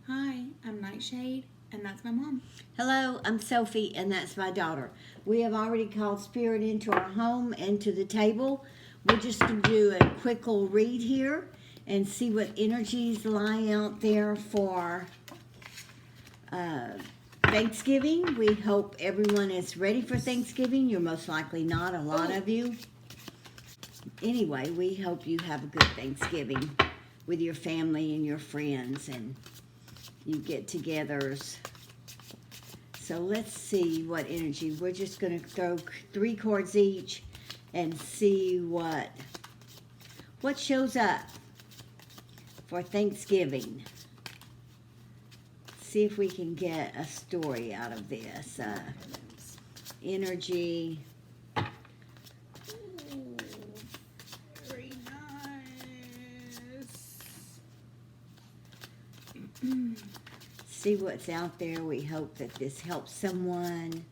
Hi, I'm NightShade, and that's my mom. Hello, I'm Sophie, and that's my daughter. We have already called Spirit into our home and to the table. We're just going to do a quick little read here and see what energies lie out there for Thanksgiving. We hope everyone is ready for Thanksgiving. You're most likely not, a lot of you. Anyway, we hope you have a good Thanksgiving with your family and your friends and you get-togethers. So let's see what energy. We're just going to throw 3 cards each and see what shows up for Thanksgiving. See if we can get a story out of this. Energy. Very nice. See what's out there. We hope that this helps someone.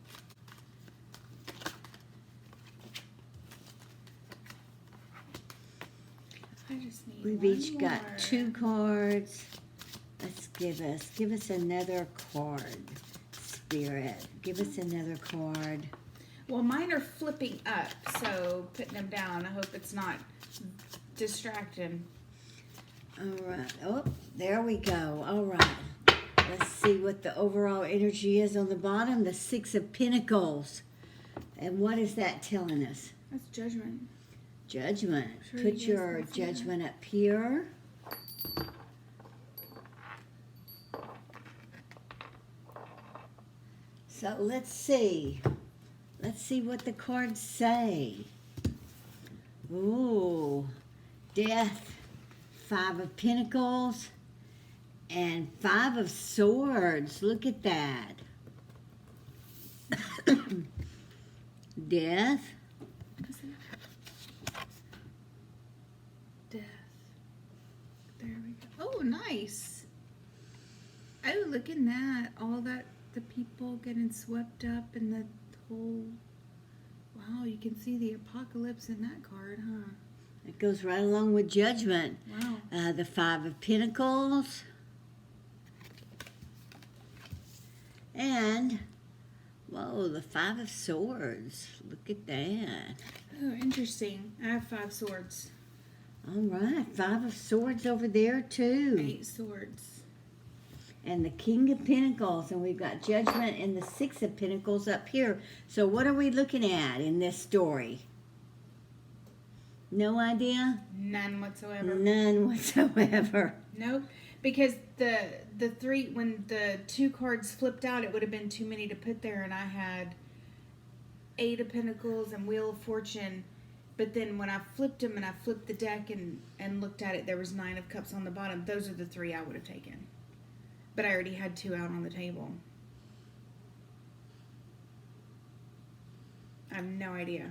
I just need We've one each more. got 2 cards. Let's give us another card. Spirit, give us another card. Well, mine are flipping up, so putting them down. I hope it's not distracting. All right. Oh, there we go. All right. Let's see what the overall energy is on the bottom. The 6 of Pentacles. And what is that telling us? That's judgment. Judgment. Sure Put you guys your can see that. judgment up here. So let's see. Let's see what the cards say. Ooh. Death. 5 of Pentacles. And 5 of Swords. Look at that. Death. Death. There we go. Oh, nice. Oh, look at that. All that, the people getting swept up in the whole... Wow, you can see the apocalypse in that card, huh? It goes right along with Judgment. Wow. The 5 of Pentacles. And, whoa, the 5 of Swords. Look at that. Oh, interesting. I have 5 swords. All right, 5 of Swords over there, too. 8 swords. And the King of Pentacles. And we've got Judgment and the 6 of Pentacles up here. So what are we looking at in this story? No idea? None whatsoever. None whatsoever. Nope. Because the 3, when the 2 cards flipped out, it would have been too many to put there, and I had 8 of Pentacles and Wheel of Fortune. But then when I flipped them and I flipped the deck and looked at it, there was 9 of Cups on the bottom. Those are the 3 I would have taken. But I already had 2 out on the table. I have no idea.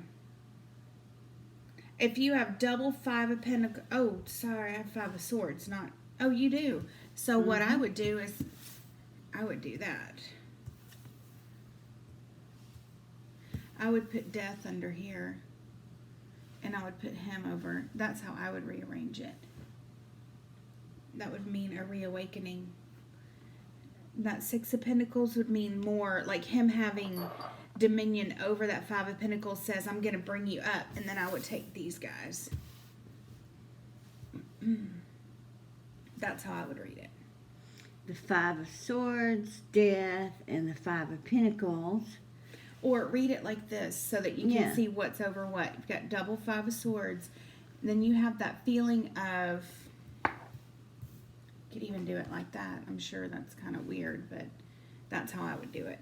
If you have double 5 of Pentacles... Oh, sorry, I have 5 of Swords, not... Oh, you do. So what I would do is... I would do that. I would put Death under here. And I would put him over. That's how I would rearrange it. That would mean a reawakening. That 6 of Pentacles would mean more like him having dominion over that 5 of Pentacles says, I'm going to bring you up. And then I would take these guys. That's how I would read it. The 5 of Swords, Death, and the 5 of Pentacles. Or read it like this so that you can see what's over what. You've got double 5 of Swords. Then you have that feeling of... You could even do it like that. I'm sure that's kind of weird, but that's how I would do it.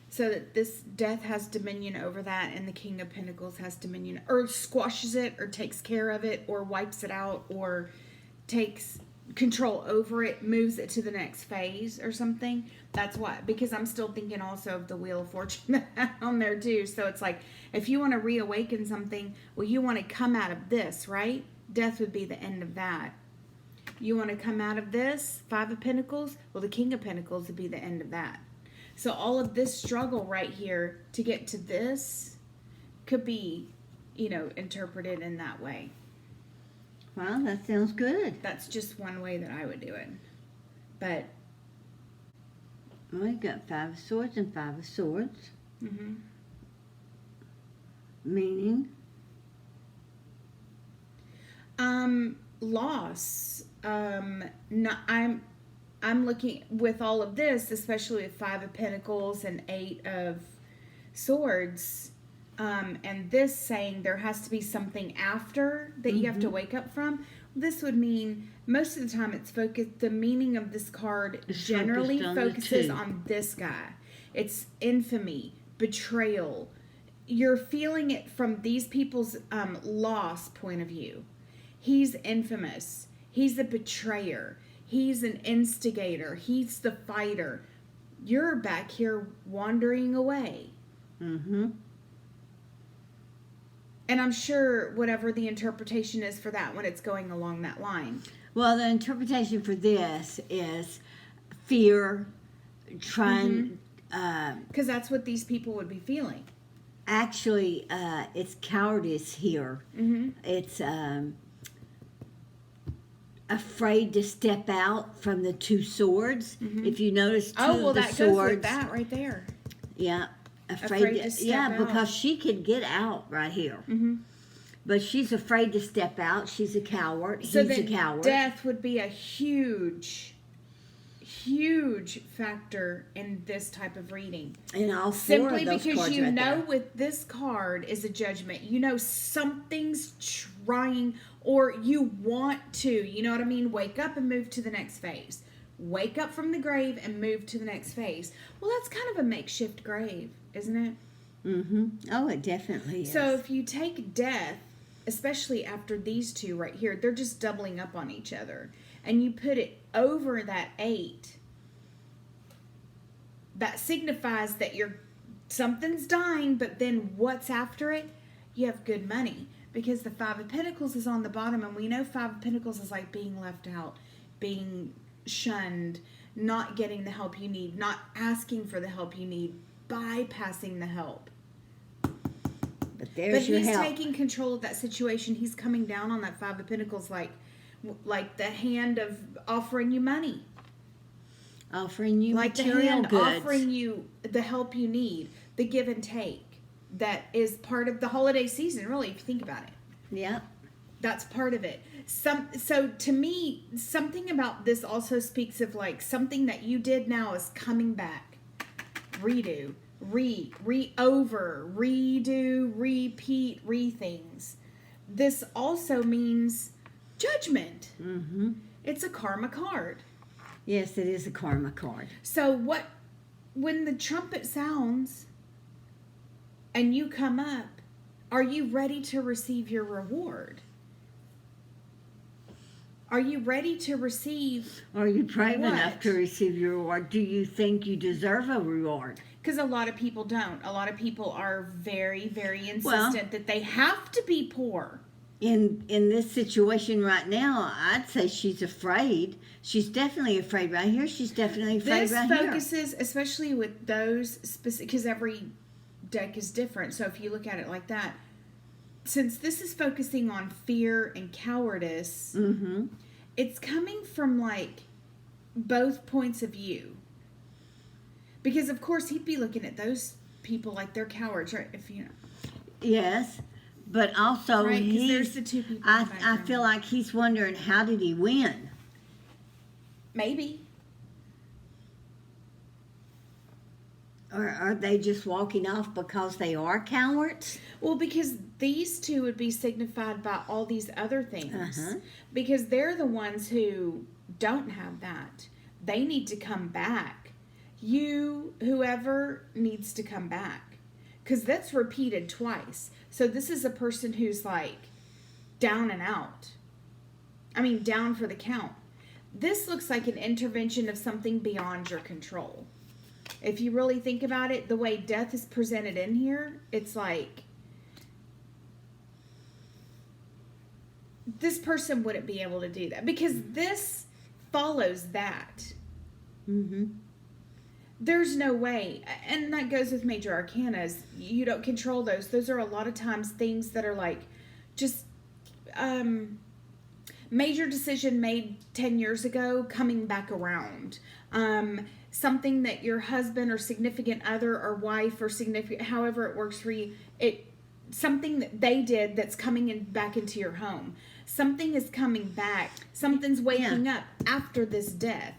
So that this Death has dominion over that, and the King of Pentacles has dominion, or squashes it, or takes care of it, or wipes it out, or takes control over it, moves it to the next phase or something. That's what, because I'm still thinking also of the Wheel of Fortune on there too. So it's like, if you want to reawaken something, well, you want to come out of this, right? Death would be the end of that. You want to come out of this, 5 of Pentacles, well, the King of Pentacles would be the end of that. So all of this struggle right here to get to this could be, you know, interpreted in that way. Well, that sounds good. That's just one way that I would do it. But Well, you got 5 of Swords and 5 of Swords. mm-hmm. Meaning? Loss. Not, I'm looking with all of this, especially with 5 of Pentacles and 8 of Swords, and this saying there has to be something after that you have to wake up from. This would mean most of the time it's focused. The meaning of this card generally focuses on this guy. It's infamy, betrayal. You're feeling it from these people's loss point of view. He's infamous. He's a betrayer. He's an instigator. He's the fighter. You're back here wandering away. Mm-hmm. And I'm sure whatever the interpretation is for that when it's going along that line. Well, the interpretation for this is fear, trying... Because that's what these people would be feeling. Actually, it's cowardice here. Mm-hmm. It's afraid to step out from the 2 swords. Mm-hmm. If you notice, 2 oh, well, of the that swords. goes with that right there. Yeah, Afraid to step out. because she could get out right here. Mm-hmm. But she's afraid to step out. She's a coward. So He's a then coward. death would be a huge factor in this type of reading. And all 4 Simply of those because cards you right know there. with this card is a judgment. You know something's trying, or you want to, you know what I mean? Wake up and move to the next phase. Wake up from the grave and move to the next phase. Well, that's kind of a makeshift grave, isn't it? Mm-hmm. Oh, it definitely is. So if you take death, especially after these 2 right here, they're just doubling up on each other. And you put it over that 8, that signifies that something's dying, but then what's after it? You have good money. Because the 5 of Pentacles is on the bottom, and we know 5 of Pentacles is like being left out, being shunned, not getting the help you need, not asking for the help you need, bypassing the help. But there's your he's help. taking control of that situation. He's coming down on that 5 of Pentacles like the hand of offering you money. Offering you Like the material hand goods. offering you the help you need, the give and take. That is part of the holiday season, really, if you think about it. Yeah. That's part of it. So to me, something about this also speaks of like something that you did now is coming back. Redo, over, redo, repeat, things. This also means judgment. Mm-hmm. It's a karma card. Yes, it is a karma card. So when the trumpet sounds and you come up, are you ready to receive your reward? Are you ready to receive? Are you brave what? enough to receive your reward? Do you think you deserve a reward? Because a lot of people don't. A lot of people are very, very insistent that they have to be poor. In this situation right now, I'd say she's afraid. She's definitely afraid right here. She's definitely afraid This right here. focuses, especially with those specific, because every deck is different. So if you look at it like that, since this is focusing on fear and cowardice, Mm-hmm. it's coming from like both points of view. Because of course he'd be looking at those people like they're cowards, right? If you know, Yes, but also right? Because there's he's. the 2 people. in the I background. feel like he's wondering, how did he win? Maybe. Or are they just walking off because they are cowards? Well, because these 2 would be signified by all these other things. Uh-huh. Because they're the ones who don't have that. They need to come back. Whoever needs to come back. Because that's repeated twice. So this is a person who's like down and out. I mean, down for the count. This looks like an intervention of something beyond your control. If you really think about it, the way death is presented in here, it's like this person wouldn't be able to do that because this follows that. Mm-hmm. There's no way, and that goes with major arcanas. You don't control those. Those are a lot of times things that are like just major decision made 10 years ago coming back around. Something that your husband or significant other or wife or significant, however it works for you, something that they did that's coming back into your home. Something is coming back. Something's waking up after this death.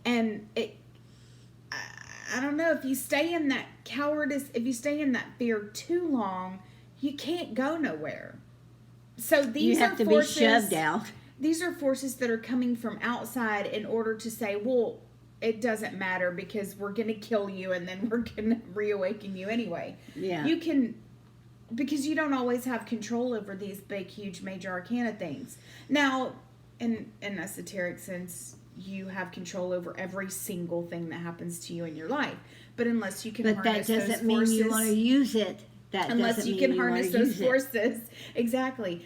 And I don't know, if you stay in that cowardice, if you stay in that fear too long, you can't go nowhere. So these you have to be shoved out. These are forces that are coming from outside in order to say, well, it doesn't matter because we're going to kill you and then we're going to reawaken you anyway. Yeah. You can, because you don't always have control over these big, huge, major arcana things. Now, in an esoteric sense, you have control over every single thing that happens to you in your life. But unless you can harness those forces... But that doesn't mean you want to use it. Unless you can harness those forces. Exactly.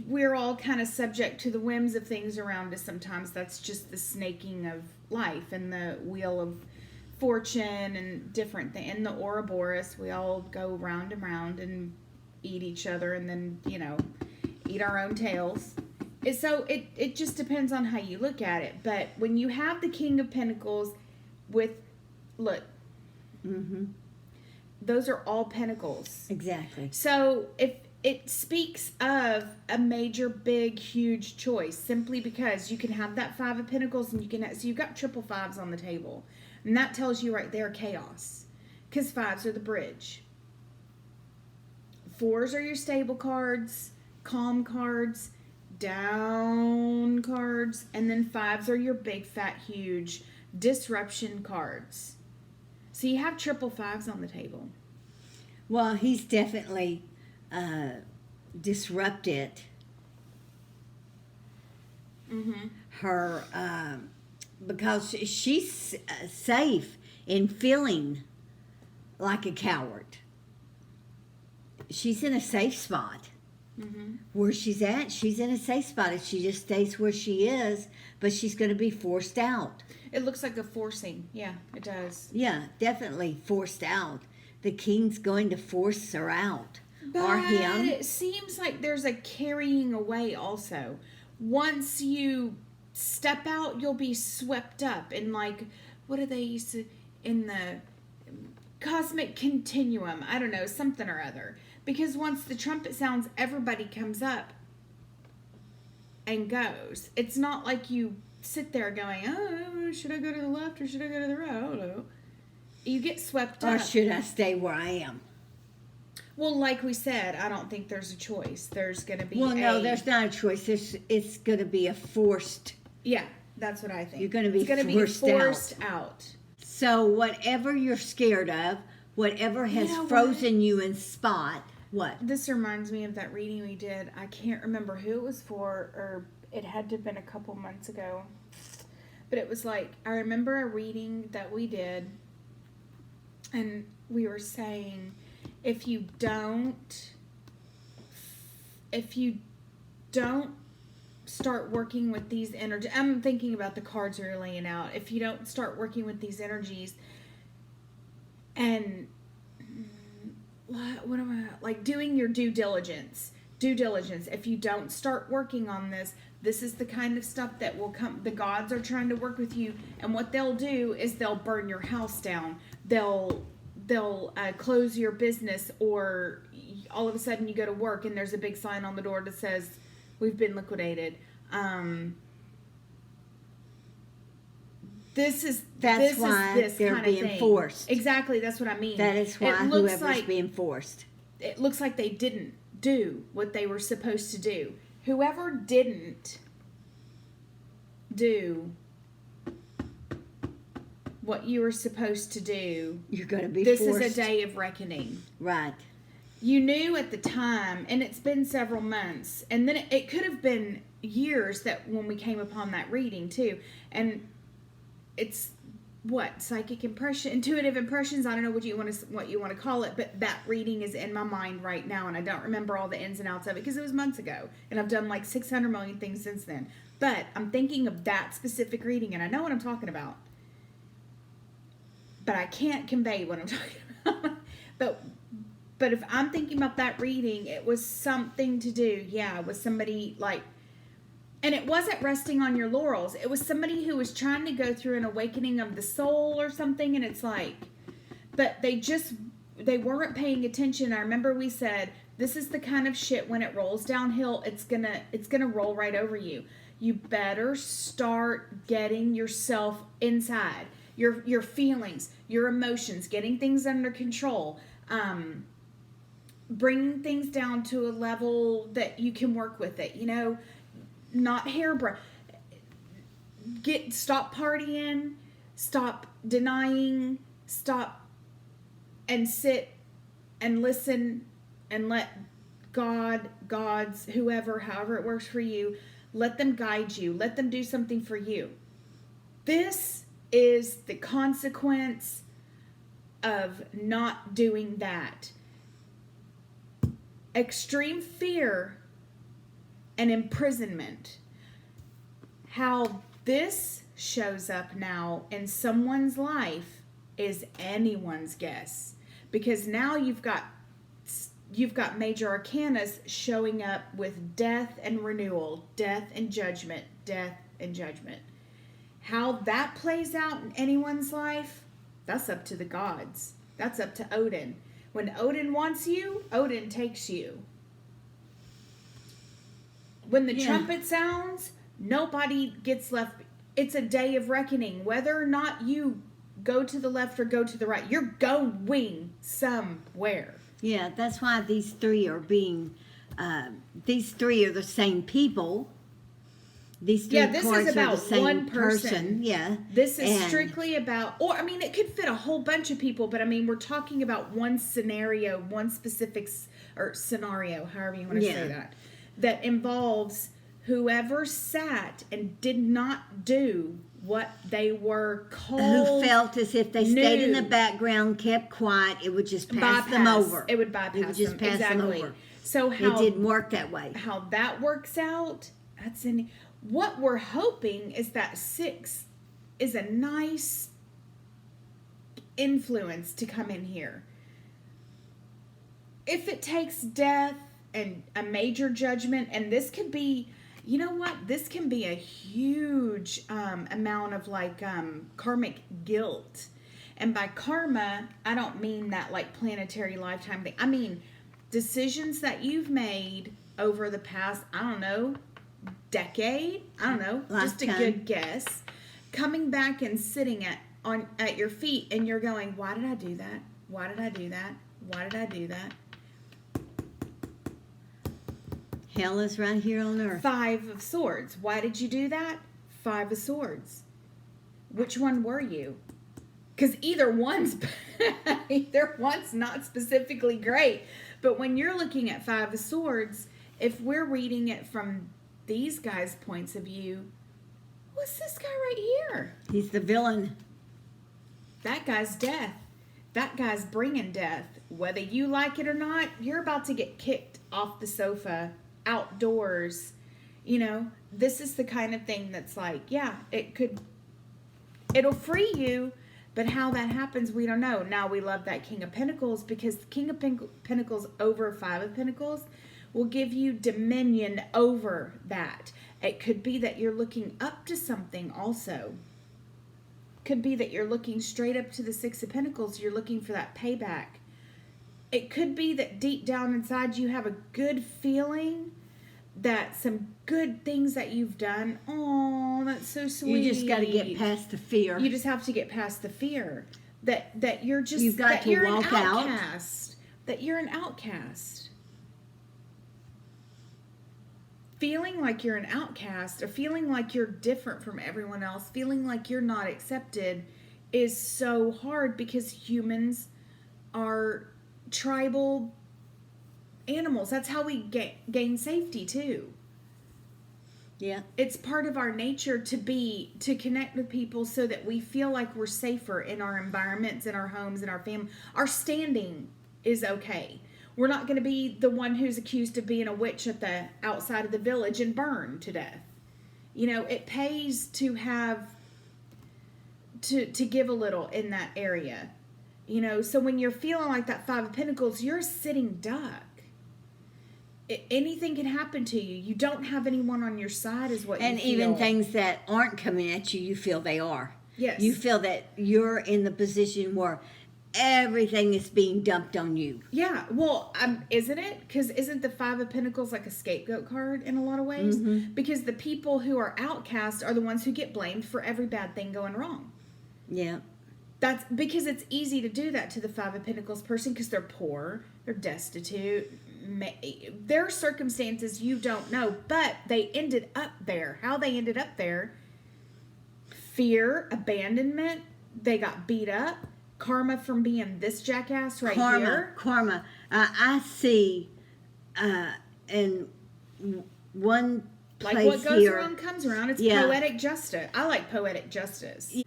We're all kind of subject to the whims of things around us sometimes. That's just the snaking of life and the wheel of fortune and different things. And the Ouroboros, we all go round and round and eat each other and then, eat our own tails. So it just depends on how you look at it. But when you have the King of Pentacles those are all pentacles. Exactly. So if it speaks of a major, big, huge choice, simply because you can have that 5 of Pentacles and so you've got triple 5s on the table. And that tells you right there chaos. Because 5s are the bridge. 4s are your stable cards, calm cards, down cards, and then 5s are your big, fat, huge disruption cards. So you have triple 5s on the table. Well, he's definitely disrupted her because she's safe in feeling like a coward. She's in a safe spot. Where she's at, she's in a safe spot. If she just stays where she is, but she's going to be forced out. It looks like a forcing. Yeah, it does. Yeah, definitely forced out. The king's going to force her out. But or him. It seems like there's a carrying away also. Once you step out, you'll be swept up in what do they used to, in the cosmic continuum. I don't know, something or other. Because once the trumpet sounds, everybody comes up and goes. It's not like you sit there going, oh, should I go to the left or should I go to the right? I don't know. You get swept up. Or should I stay where I am? Well, like we said, I don't think there's a choice. There's going to be no, there's not a choice. It's going to be a forced... Yeah, that's what I think. You're going to be forced out. So whatever you're scared of, whatever has frozen you in spot... What? This reminds me of that reading we did. I can't remember who it was for, or it had to have been a couple months ago. But it was I remember a reading that we did, and we were saying, if you don't start working with these energies, I'm thinking about the cards you're laying out. If you don't start working with these energies and what am I doing your due diligence. If you don't start working on this is the kind of stuff that will come. The gods are trying to work with you, and what they'll do is they'll burn your house down. They'll close your business, or all of a sudden you go to work and there's a big sign on the door that says we've been liquidated. That's why they're being forced. Exactly, that's what I mean. That is why whoever's being forced. It looks like they didn't do what they were supposed to do. Whoever didn't do what you were supposed to do, you're going to be forced. This is a day of reckoning. Right. You knew at the time, and it's been several months, and then it could have been years that when we came upon that reading too, and it's psychic impression, intuitive impressions. I don't know what you want to call it, but that reading is in my mind right now, and I don't remember all the ins and outs of it because it was months ago, and I've done 600 million things since then. But I'm thinking of that specific reading, and I know what I'm talking about, but I can't convey what I'm talking about. But if I'm thinking about that reading, it was something to do, with somebody And it wasn't resting on your laurels. It was somebody who was trying to go through an awakening of the soul or something. And it's like, but they weren't paying attention. I remember we said, this is the kind of shit when it rolls downhill, it's gonna roll right over you. You better start getting yourself inside. Your feelings, your emotions, getting things under control. Bringing things down to a level that you can work with it. You know, not hairbrush. Stop partying, stop denying, stop and sit and listen and let God's, whoever, however it works for you, let them guide you. Let them do something for you. This is the consequence of not doing that. Extreme fear and imprisonment. How this shows up now in someone's life is anyone's guess, because now you've got major arcanas showing up with death and renewal, death and judgment, death and judgment. How that plays out in anyone's life, that's up to the gods. That's up to Odin. When Odin wants you, Odin takes you. When the trumpet sounds, nobody gets left. It's a day of reckoning. Whether or not you go to the left or go to the right, you're going somewhere. Yeah, that's why these three are the same people. These three this cards is about are the same one person. Yeah. This is strictly about, or I mean, it could fit a whole bunch of people, but I mean, we're talking about one scenario, one specific or scenario, however you want to say that involves whoever sat and did not do what they were called. Who felt as if they stayed in the background, kept quiet, it would just pass them over. It would bypass It would just them. pass them over. So it didn't work that way. How that works out, that's in what we're hoping is that 6 is a nice influence to come in here. If it takes death and a major judgment, and this could be, you know what? This can be a huge amount of like karmic guilt. And by karma, I don't mean that like planetary lifetime thing. I mean decisions that you've made over the past, I don't know, decade. I don't know, lifetime. Just a good guess. Coming back and sitting at your feet, and you're going, why did I do that? Why did I do that? Why did I do that? Hell is right here on earth. 5 of Swords. Why did you do that? 5 of Swords. Which one were you? Because either one's not specifically great. But when you're looking at 5 of Swords, if we're reading it from these guys' points of view, what's this guy right here? He's the villain. That guy's death. That guy's bringing death. Whether you like it or not, you're about to get kicked off the sofa, outdoors. You know, this is the kind of thing that's like, yeah, it'll free you, but how that happens, we don't know. Now, we love that King of Pentacles, because the King of Pentacles over 5 of Pentacles will give you dominion over that. It could be that you're looking up to something also. Could be that you're looking straight up to the 6 of Pentacles. You're looking for that payback. It could be that deep down inside you have a good feeling that some good things that you've done. Oh, that's so sweet. You just got to get past the fear. You just have to get past the fear that you're just You've got that to you're walk an out. outcast. That you're an outcast. Feeling like you're an outcast, or feeling like you're different from everyone else, feeling like you're not accepted, is so hard, because humans are tribal animals. That's how we gain safety too. Yeah. It's part of our nature to connect with people so that we feel like we're safer in our environments, in our homes, in our family. Our standing is okay. We're not going to be the one who's accused of being a witch at the outside of the village and burned to death. You know, it pays to have to give a little in that area. You know, so when you're feeling like that 5 of Pentacles, you're a sitting duck. anything can happen to you. You don't have anyone on your side, is what And you feel. even things that aren't coming at you, you feel they are. Yes. You feel that you're in the position where everything is being dumped on you. Yeah, well, isn't it? Because isn't the Five of Pentacles like a scapegoat card in a lot of ways? Because the people who are outcast are the ones who get blamed for every bad thing going wrong. Yeah. That's because it's easy to do that to the Five of Pentacles person because they're poor, they're destitute, their circumstances you don't know, but they ended up there. How they ended up there: fear, abandonment, they got beat up, karma from being this jackass right here. Karma. I see in one place like what goes here, around comes around. It's Yeah. poetic justice. I like poetic justice.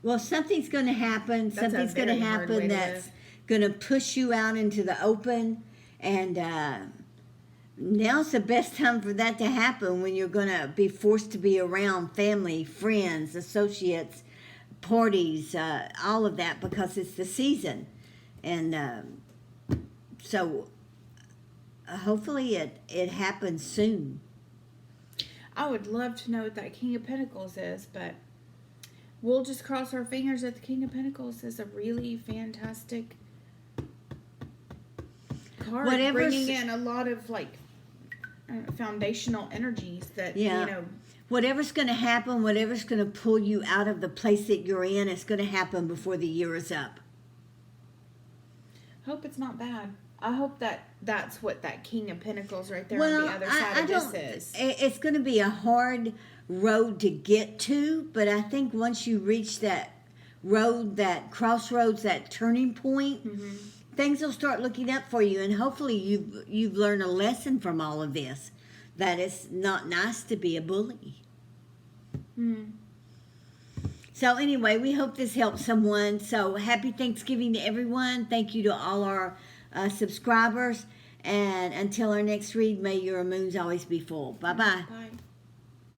well, something's going to happen. That's a Something's going to very hard way happen to that's live. going to push you out into the open. And now's the best time for that to happen, when you're going to be forced to be around family, friends, associates, parties, all of that, because it's the season. And so hopefully it happens soon. I would love to know what that King of Pentacles is, but we'll just cross our fingers that the King of Pentacles is a really fantastic card, bringing in a lot of foundational energies that Whatever's going to happen, whatever's going to pull you out of the place that you're in, it's going to happen before the year is up. Hope it's not bad. I hope that's what that King of Pentacles right there Well, on the other side of this is. It's going to be a hard road to get to, but I think once you reach that road, that crossroads, that turning point, things will start looking up for you, and hopefully you've learned a lesson from all of this, that it's not nice to be a bully. So anyway, we hope this helps someone. So happy Thanksgiving to everyone. Thank you to all our subscribers. And until our next read, may your moons always be full. Bye-bye. Bye.